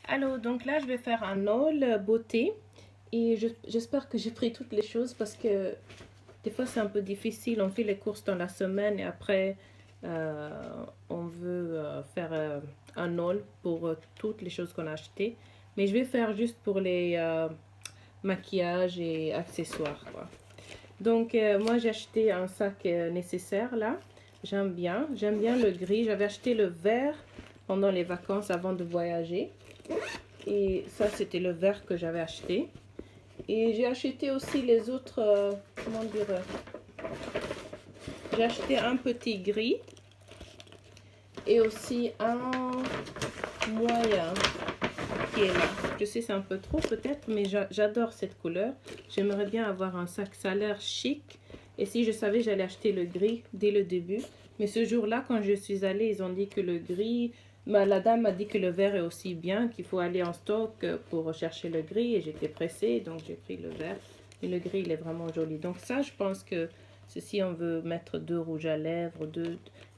Alors, donc là, je vais faire un haul beauté et j'espère que j'ai pris toutes les choses parce que des fois, c'est un peu difficile. On fait les courses dans la semaine et après, euh, on veut faire un haul pour toutes les choses qu'on a achetées. Mais je vais faire juste pour les maquillages et accessoires, quoi. Donc, moi, j'ai acheté un sac nécessaire là. J'aime bien le gris. J'avais acheté le vert pendant les vacances avant de voyager. Et ça, c'était le vert que j'avais acheté. Et j'ai acheté aussi les autres, comment dire, j'ai acheté un petit gris et aussi un moyen qui est là. Je sais, c'est un peu trop peut-être, mais j'adore cette couleur. J'aimerais bien avoir un sac, ça a l'air chic. Et si je savais, j'allais acheter le gris dès le début. Mais ce jour-là, quand je suis allée, ils ont dit que le gris, la dame m'a dit que le vert est aussi bien, qu'il faut aller en stock pour rechercher le gris. Et j'étais pressée, donc j'ai pris le vert. Et le gris, il est vraiment joli. Donc ça, je pense que si on veut mettre deux rouges à lèvres,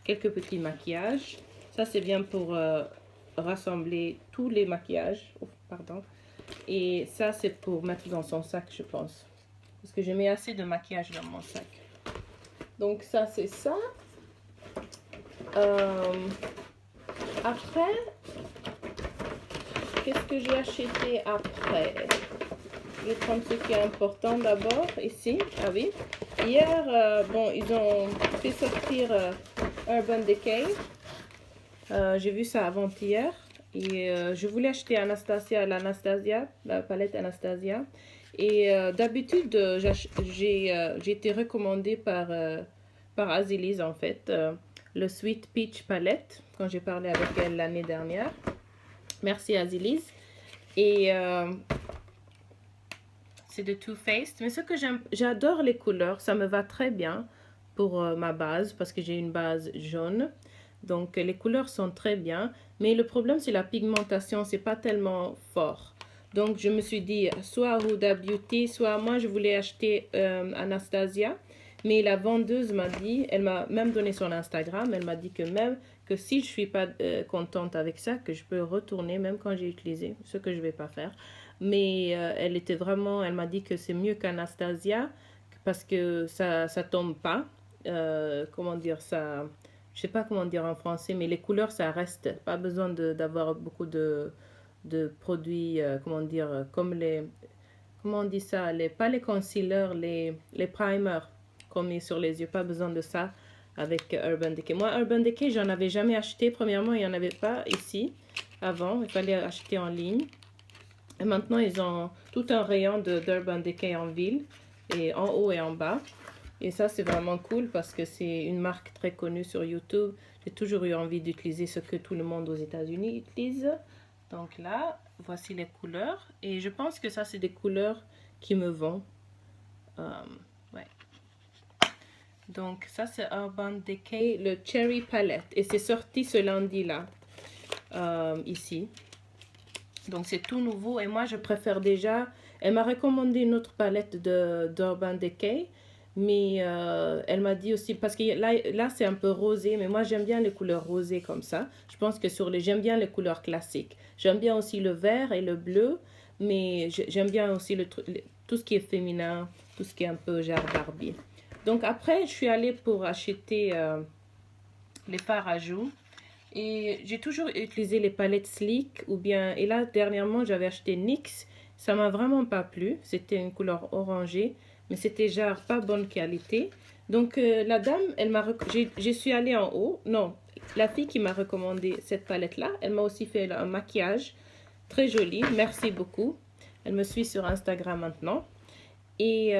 quelques petits maquillages. Ça, c'est bien pour rassembler tous les maquillages. Oh, pardon. Et ça, c'est pour mettre dans son sac, je pense. Parce que j'ai mis assez de maquillage dans mon sac. Donc ça, c'est ça. Euh, Après, qu'est-ce que j'ai acheté après? Je vais prendre ce qui est important d'abord, ici. Ah oui. Hier, bon, ils ont fait sortir Urban Decay. J'ai vu ça avant-hier. Et je voulais acheter l'Anastasia, la palette Anastasia. Et d'habitude, j'ai été recommandée par Azilise, en fait, le Sweet Peach Palette, quand j'ai parlé avec elle l'année dernière. Merci Azilise. Et c'est de Too Faced. Mais ce que j'adore les couleurs, ça me va très bien pour ma base, parce que j'ai une base jaune. Donc les couleurs sont très bien, mais le problème c'est la pigmentation, c'est pas tellement fort. Donc je me suis dit soit Huda Beauty, soit moi je voulais acheter Anastasia, mais la vendeuse m'a dit, elle m'a même donné son Instagram, elle m'a dit que même que si je suis pas contente avec ça, que je peux retourner même quand j'ai utilisé, ce que je vais pas faire. Mais elle m'a dit que c'est mieux qu'Anastasia parce que ça tombe pas. Comment dire ça? Je sais pas comment dire en français, mais les couleurs, ça reste. Pas besoin d'avoir beaucoup de produits, comment dire, comme comment on dit ça, pas les concealers, les primers qu'on met sur les yeux. Pas besoin de ça avec Urban Decay. Moi, Urban Decay, j'en avais jamais acheté. Premièrement, il n'y en avait pas ici avant. Il fallait acheter en ligne. Et maintenant, ils ont tout un rayon d'Urban Decay en ville, et en haut et en bas. Et ça, c'est vraiment cool parce que c'est une marque très connue sur YouTube. J'ai toujours eu envie d'utiliser ce que tout le monde aux États-Unis utilise. Donc là, voici les couleurs. Et je pense que ça, c'est des couleurs qui me vont. Ouais. Donc ça, c'est Urban Decay, le Cherry Palette. Et c'est sorti ce lundi-là, ici. Donc c'est tout nouveau et moi je préfère déjà. Elle m'a recommandé une autre palette d'Urban Decay, mais elle m'a dit aussi parce que là c'est un peu rosé, mais moi j'aime bien les couleurs rosées comme ça. Je pense que j'aime bien les couleurs classiques. J'aime bien aussi le vert et le bleu, mais j'aime bien aussi tout ce qui est féminin, tout ce qui est un peu genre Barbie. Donc après je suis allée pour acheter les fards à joues. Et j'ai toujours utilisé les palettes Sleek ou bien... Et là, dernièrement, j'avais acheté NYX. Ça m'a vraiment pas plu. C'était une couleur orangée, mais c'était genre pas bonne qualité. Donc, la dame, je suis allée en haut. Non, la fille qui m'a recommandé cette palette-là, elle m'a aussi fait un maquillage très joli. Merci beaucoup. Elle me suit sur Instagram maintenant. Et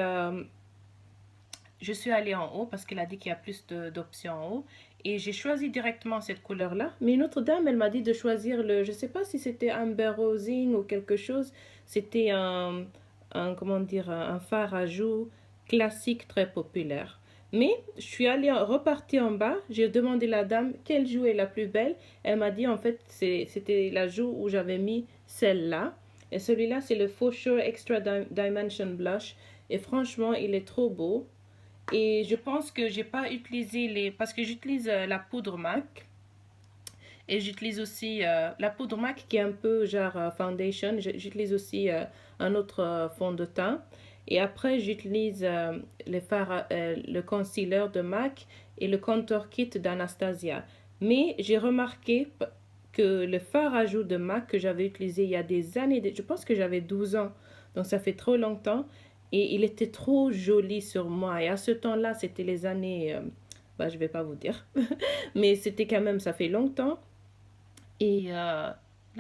je suis allée en haut parce qu'elle a dit qu'il y a plus d'options en haut. Et j'ai choisi directement cette couleur-là. Mais une autre dame, elle m'a dit de choisir je ne sais pas si c'était Amber Rosing ou quelque chose. C'était comment dire, un fard à joues classique très populaire. Mais je suis allée repartir en bas. J'ai demandé à la dame quelle joue est la plus belle. Elle m'a dit en fait c'était la joue où j'avais mis celle-là. Et celui-là c'est le Faux Sure Extra Dimension Blush. Et franchement, il est trop beau. Et je pense que j'ai pas utilisé parce que j'utilise la poudre MAC. Et j'utilise aussi la poudre MAC qui est un peu genre foundation. J'utilise aussi un autre fond de teint. Et après, j'utilise le concealer de MAC et le contour kit d'Anastasia. Mais j'ai remarqué que le fard à joues de MAC que j'avais utilisé il y a des années, je pense que j'avais 12 ans, donc ça fait trop longtemps, et il était trop joli sur moi. Et à ce temps-là, c'était les années, bah, je vais pas vous dire, mais c'était quand même, ça fait longtemps. Et là,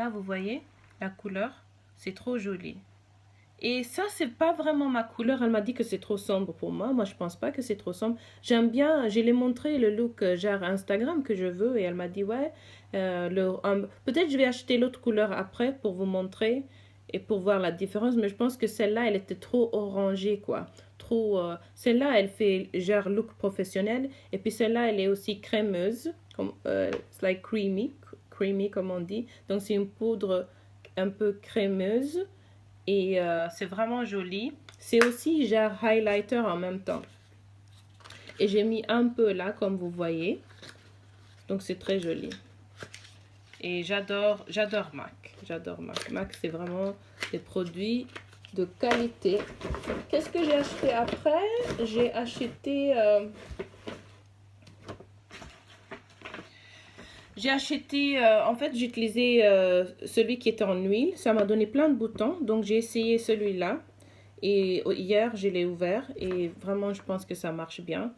vous voyez la couleur, c'est trop joli. Et ça, c'est pas vraiment ma couleur. Elle m'a dit que c'est trop sombre pour moi. Moi, je pense pas que c'est trop sombre. J'aime bien, je l'ai montré le look genre Instagram que je veux et elle m'a dit ouais, peut-être je vais acheter l'autre couleur après pour vous montrer et pour voir la différence. Mais je pense que celle-là, elle était trop orangée quoi. Trop, celle-là, elle fait genre look professionnel et puis celle-là, elle est aussi crémeuse, comme it's like creamy comme on dit. Donc c'est une poudre un peu crémeuse. Et c'est vraiment joli. C'est aussi genre highlighter en même temps. Et j'ai mis un peu là, comme vous voyez. Donc c'est très joli. Et j'adore MAC. J'adore MAC. MAC, c'est vraiment des produits de qualité. Qu'est-ce que j'ai acheté après? J'ai acheté... en fait, j'ai utilisé celui qui était en huile. Ça m'a donné plein de boutons. Donc, j'ai essayé celui-là. Et hier, je l'ai ouvert. Et vraiment, je pense que ça marche bien.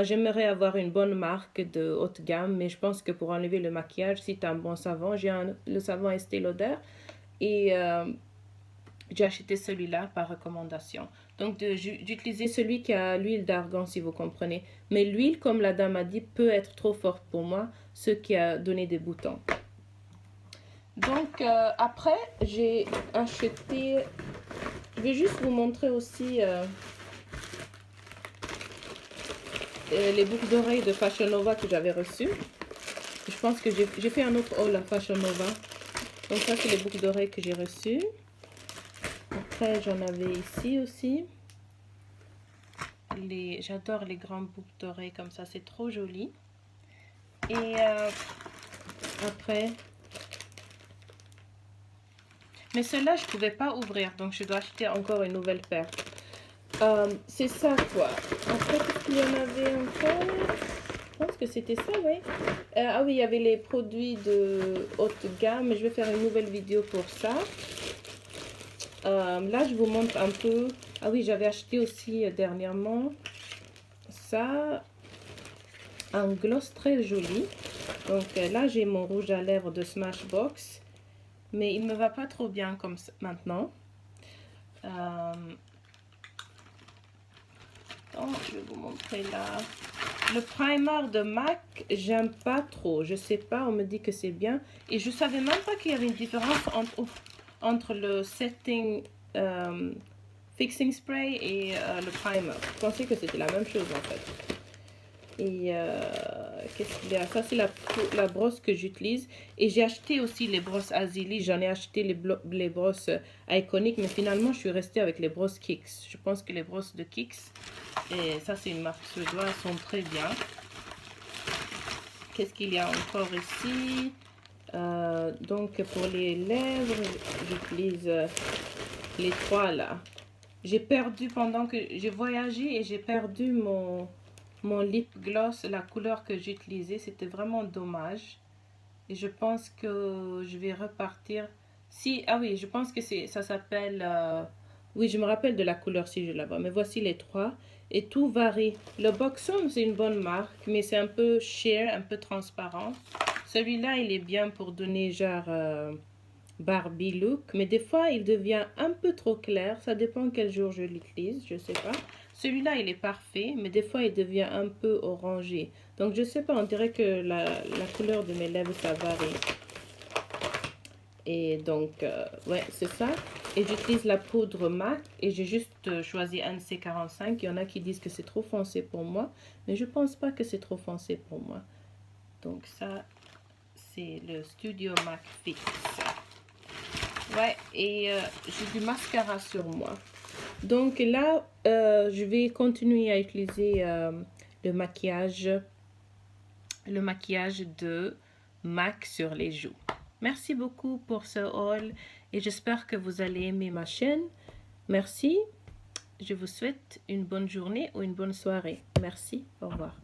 J'aimerais avoir une bonne marque de haute gamme. Mais je pense que pour enlever le maquillage, si tu as un bon savon, le savon Estée Lauder. Et j'ai acheté celui-là par recommandation. Donc, d'utiliser celui qui a l'huile d'argan, si vous comprenez. Mais l'huile, comme la dame a dit, peut être trop forte pour moi, ce qui a donné des boutons. Donc, après, j'ai acheté... Je vais juste vous montrer aussi les boucles d'oreilles de Fashion Nova que j'avais reçues. Je pense que j'ai fait un autre haul à Fashion Nova. Donc, ça, c'est les boucles d'oreilles que j'ai reçues. Après, j'en avais ici aussi. J'adore les grandes boucles d'oreilles comme ça, c'est trop joli. Et après... Mais celle-là, je ne pouvais pas ouvrir, donc je dois acheter encore une nouvelle paire. C'est ça, quoi. Après, qu'est-ce qu'il y en avait encore? Je pense que c'était ça, oui. Ah oui, il y avait les produits de haute gamme, mais je vais faire une nouvelle vidéo pour ça. Là, je vous montre un peu. Ah oui, j'avais acheté aussi dernièrement ça, un gloss très joli. Donc là, j'ai mon rouge à lèvres de Smashbox, mais il ne me va pas trop bien comme ça, maintenant. Donc, je vais vous montrer là. Le primer de MAC, j'aime pas trop. Je sais pas, on me dit que c'est bien. Et je savais même pas qu'il y avait une différence entre le setting fixing spray et le primer. Je pensais que c'était la même chose en fait. Et qu'est-ce qu'il y a? Ça, c'est la brosse que j'utilise. Et j'ai acheté aussi les brosses Azili. J'en ai acheté les brosses iconiques. Mais finalement, je suis restée avec les brosses Kicks. Je pense que les brosses de Kicks, et ça, c'est une marque suédoise, sont très bien. Qu'est-ce qu'il y a encore ici? Donc, pour les lèvres, j'utilise les trois là. J'ai perdu pendant que j'ai voyagé et j'ai perdu mon lip gloss, la couleur que j'utilisais. C'était vraiment dommage. Et je pense que je vais repartir. Ah oui, je pense que ça s'appelle... oui, je me rappelle de la couleur si je la vois. Mais voici les trois. Et tout varie. Le Buxom, c'est une bonne marque, mais c'est un peu sheer, un peu transparent. Celui-là, il est bien pour donner genre Barbie look. Mais des fois, il devient un peu trop clair. Ça dépend quel jour je l'utilise, je sais pas. Celui-là, il est parfait, mais des fois, il devient un peu orangé. Donc, je sais pas, on dirait que la couleur de mes lèvres, ça varie. Et donc, ouais, c'est ça. Et j'utilise la poudre MAC et j'ai juste choisi NC45. Il y en a qui disent que c'est trop foncé pour moi, mais je pense pas que c'est trop foncé pour moi. Donc ça, c'est le Studio MAC Fix. Ouais, et j'ai du mascara sur moi. Donc là, je vais continuer à utiliser le maquillage de MAC sur les joues. Merci beaucoup pour ce haul et j'espère que vous allez aimer ma chaîne. Merci. Je vous souhaite une bonne journée ou une bonne soirée. Merci. Au revoir.